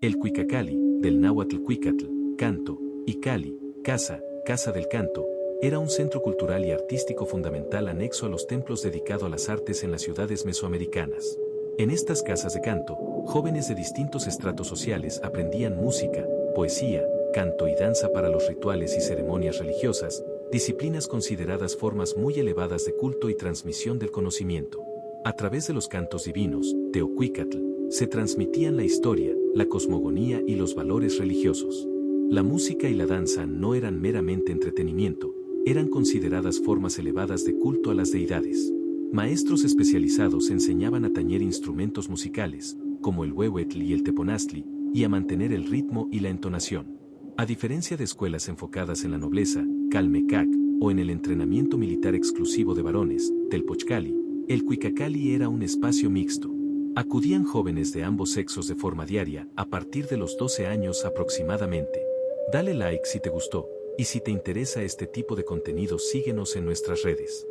El Cuicacali, del náhuatl cuicatl, canto, y cali, casa, casa del canto, era un centro cultural y artístico fundamental anexo a los templos dedicado a las artes en las ciudades mesoamericanas. En estas casas de canto, jóvenes de distintos estratos sociales aprendían música, poesía, canto y danza para los rituales y ceremonias religiosas, disciplinas consideradas formas muy elevadas de culto y transmisión del conocimiento. A través de los cantos divinos, teocuicatl, se transmitían la historia, la cosmogonía y los valores religiosos. La música y la danza no eran meramente entretenimiento, eran consideradas formas elevadas de culto a las deidades. Maestros especializados enseñaban a tañer instrumentos musicales, como el huehuetl y el teponaztli, y a mantener el ritmo y la entonación. A diferencia de escuelas enfocadas en la nobleza, calmecac, o en el entrenamiento militar exclusivo de varones, telpochcali, el Cuicacali era un espacio mixto. Acudían jóvenes de ambos sexos de forma diaria, a partir de los 12 años aproximadamente. Dale like si te gustó, y si te interesa este tipo de contenido síguenos en nuestras redes.